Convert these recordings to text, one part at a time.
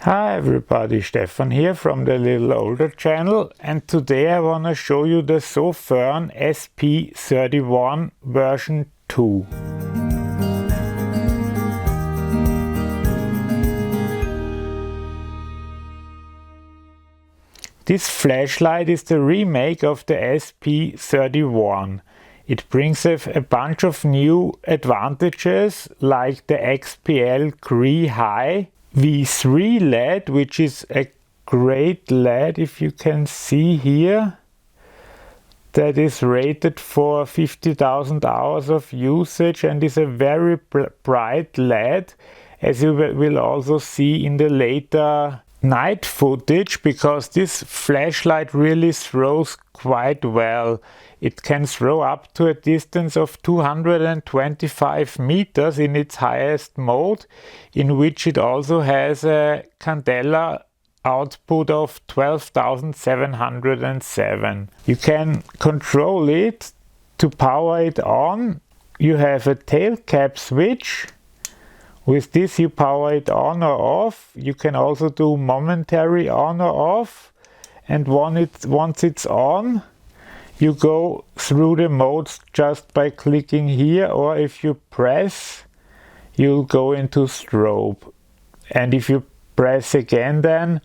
Hi everybody, Stefan here from the Alittleolder channel, and today I want to show you the Sofirn SP31 version 2. This flashlight is the remake of the SP31. It brings a bunch of new advantages like the XPL Cree High V3 LED, which is a great LED, if you can see here, that is rated for 50,000 hours of usage and is a very bright LED, as you will also see in the later night footage, because this flashlight really throws quite well. It can throw up to a distance of 225 meters in its highest mode, in which it also has a candela output of 12,707. You can control it to power it on. You have a tail cap switch. With this you power it on or off. You can also do momentary on or off, and once it's on, you go through the modes just by clicking here, or if you press, you'll go into strobe. And if you press again then,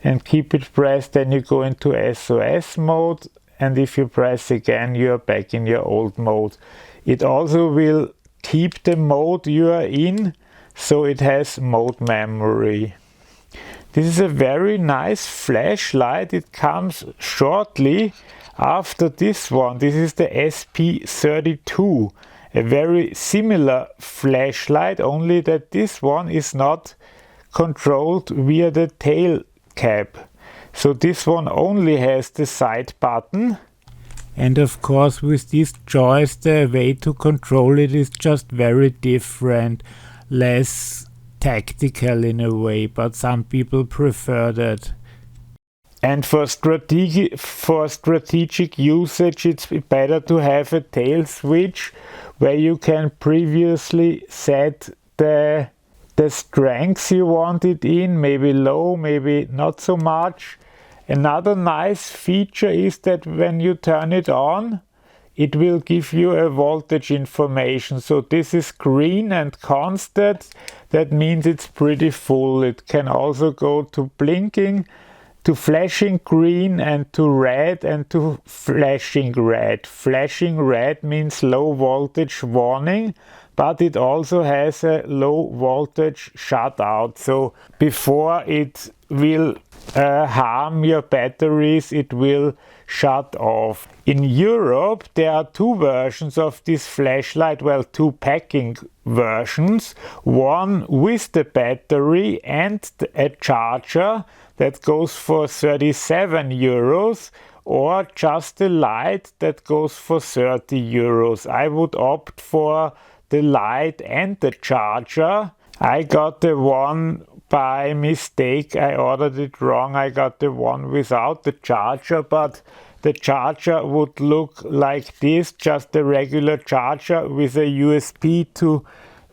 and keep it pressed, then you go into SOS mode, and if you press again, you're back in your old mode. It also will keep the mode you are in, so it has mode memory. This is a very nice flashlight. It comes shortly after this one. This is the SP32, a very similar flashlight, only that this one is not controlled via the tail cap. So this one only has the side button. And of course with these joys the way to control it is just very different, less tactical in a way, but some people prefer that. And for strategic usage, it's better to have a tail switch where you can previously set the strengths you want it in, maybe low, maybe not so much. Another nice feature is that when you turn it on, it will give you a voltage information. So this is green and constant. That means it's pretty full. It can also go to blinking, to flashing green, and to red, and to flashing red. Flashing red means low voltage warning, but it also has a low voltage shutout. So before it will harm your batteries, it will shut off. In Europe there are two versions of this flashlight, well, two packing versions. One with the battery and a charger that goes for 37 euros, or just the light that goes for 30 euros. I would opt for the light and the charger. I got the one by mistake. I ordered it wrong. I got the one without the charger, but the charger would look like this, just a regular charger with a USB to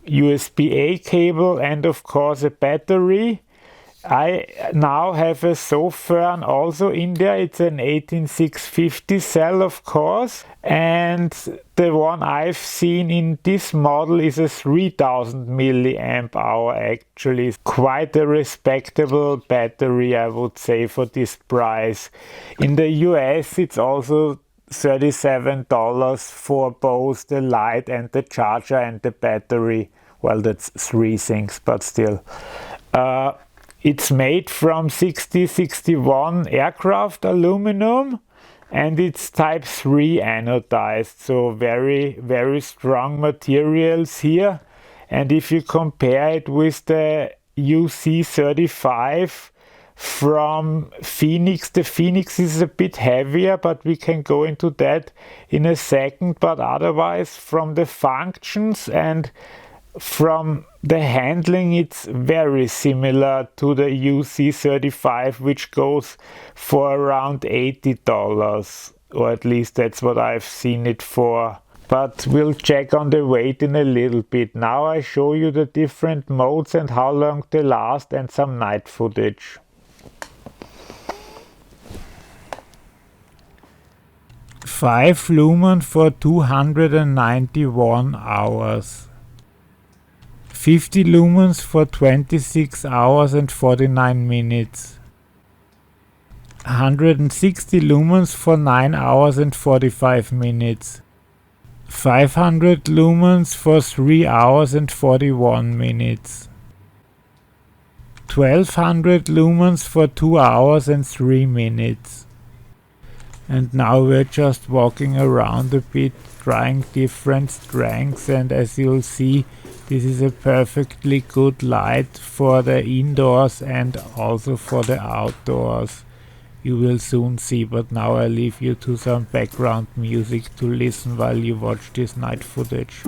USB-A cable and of course a battery. I now have a Sofirn also in there. It's an 18650 cell, of course, and the one I've seen in this model is a 3000 milliamp hour. Actually, quite a respectable battery, I would say, for this price. In the US it's also $37 for both the light and the charger and the battery. Well, that's three things, but still. It's made from 6061 aircraft aluminum, and it's type 3 anodized, so very, very strong materials here. And if you compare it with the UC35 from Phoenix, the Phoenix is a bit heavier, but we can go into that in a second. But otherwise, from the functions and from the handling, it's very similar to the UC35, which goes for around $80, or at least that's what I've seen it for. but we'll check on the weight in a little bit. Now I show you the different modes and how long they last and some night footage. Five lumen for 291 hours. 50 lumens for 26 hours and 49 minutes. 160 lumens for 9 hours and 45 minutes. 500 lumens for 3 hours and 41 minutes. 1200 lumens for 2 hours and 3 minutes. And now we're just walking around a bit, trying different strengths, and as you'll see, this is a perfectly good light for the indoors and also for the outdoors. You will soon see, but now I leave you to some background music to listen while you watch this night footage.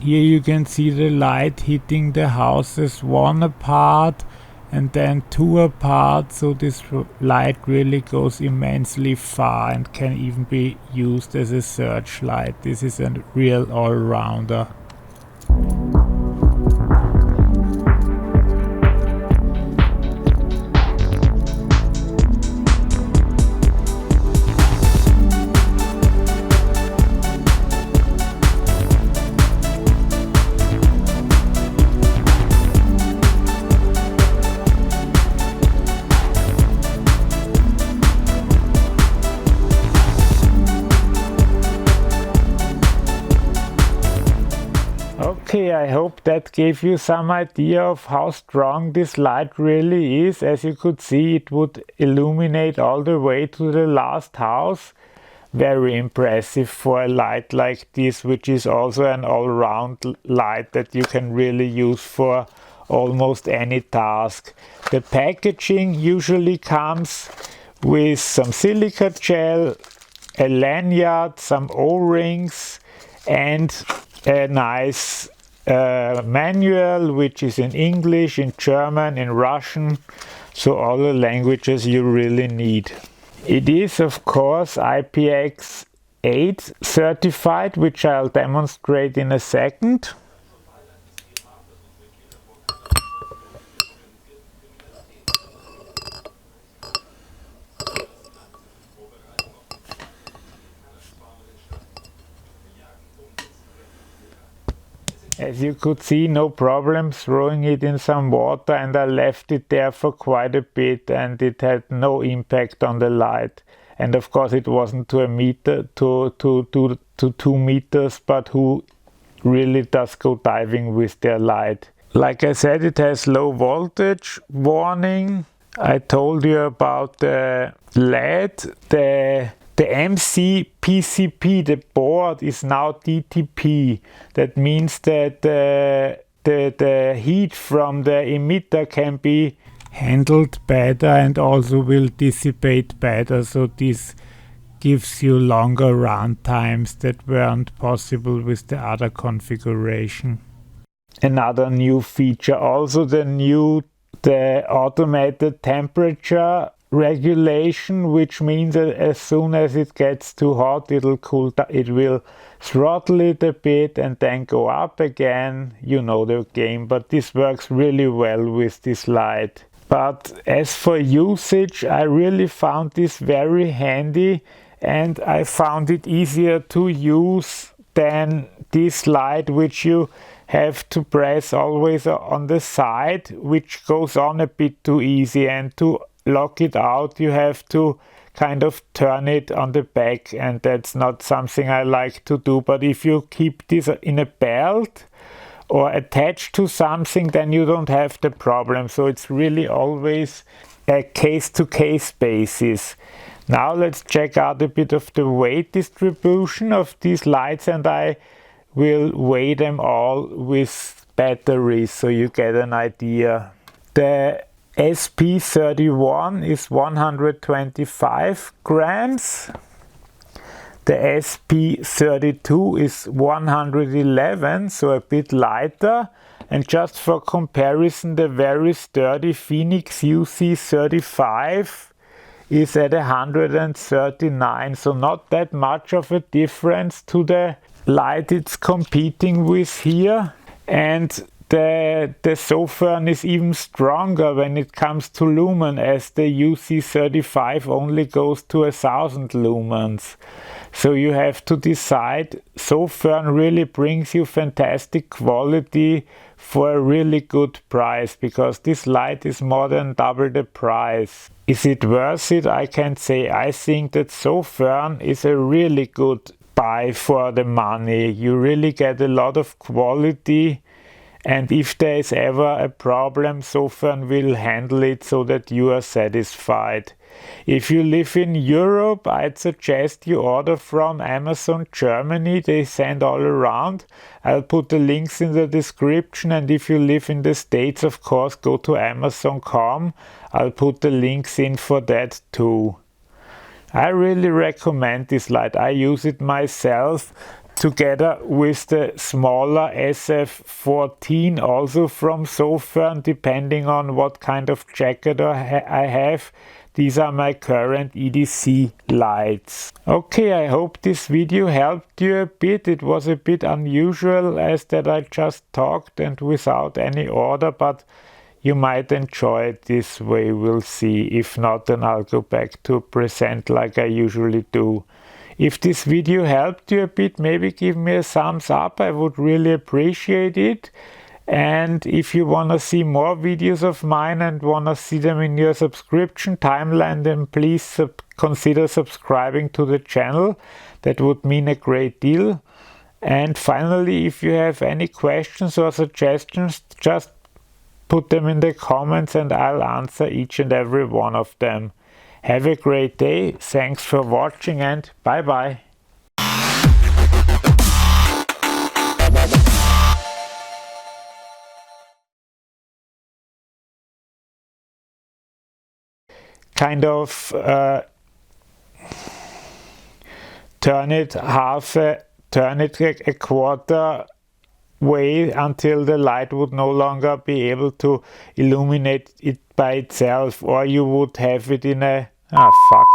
Here you can see the light hitting the houses one apart and then two apart, so this light really goes immensely far and can even be used as a searchlight. This is a real all-rounder. Okay, I hope that gave you some idea of how strong this light really is. As you could see, it would illuminate all the way to the last house. Very impressive for a light like this, which is also an all-round light that you can really use for almost any task. The packaging usually comes with some silica gel, a lanyard, some O-rings, and a nice manual, which is in English, in German, in Russian, so all the languages you really need. It is of course IPX8 certified, which I'll demonstrate in a second. As you could see, no problem throwing it in some water, and I left it there for quite a bit and it had no impact on the light. And of course it wasn't to 2 meters, but who really does go diving with their light? Like I said, it has low voltage warning. I told you about the LED, the MC PCP, the board is now DTP. That means that the heat from the emitter can be handled better and also will dissipate better, so this gives you longer run times that weren't possible with the other configuration. Another new feature, also the automated temperature regulation, which means that as soon as it gets too hot, it'll cool down, it will throttle it a bit and then go up again. You know the game, but this works really well with this light. But as for usage, I really found this very handy, and I found it easier to use than this light, which you have to press always on the side, which goes on a bit too easy, and to lock it out you have to kind of turn it on the back, and that's not something I like to do. But if you keep this in a belt or attached to something, then you don't have the problem. So it's really always a case-to-case basis. Now let's check out a bit of the weight distribution of these lights, and I will weigh them all with batteries so you get an idea. The SP31 is 125 grams. The SP32 is 111, so a bit lighter. And just for comparison, the very sturdy Phoenix UC35 is at 139, so not that much of a difference to the light it's competing with here. And the Sofirn is even stronger when it comes to lumen, as the UC35 only goes to 1000 lumens. So you have to decide. Sofirn really brings you fantastic quality for a really good price, because this light is more than double the price. Is it worth it? I can't say. I think that Sofirn is a really good buy for the money. You really get a lot of quality, and if there is ever a problem, Sofirn will handle it so that you are satisfied. If you live in Europe, I'd suggest you order from Amazon Germany. They send all around. I'll put the links in the description, and if you live in the States, of course, go to Amazon.com. I'll put the links in for that too. I really recommend this light. I use it myself together with the smaller SF14, also from Sofirn, depending on what kind of jacket I have. These are my current EDC lights. Okay, I hope this video helped you a bit. It was a bit unusual as that I just talked and without any order, but you might enjoy it this way. We'll see. If not, then I'll go back to present like I usually do. If this video helped you a bit, maybe give me a thumbs up. I would really appreciate it. And if you want to see more videos of mine and want to see them in your subscription timeline, then please consider subscribing to the channel. That would mean a great deal. And finally, if you have any questions or suggestions, just put them in the comments and I'll answer each and every one of them. Have a great day. Thanks for watching, and bye bye. Kind of turn it a quarter way until the light would no longer be able to illuminate it by itself, or you would have it in a fuck.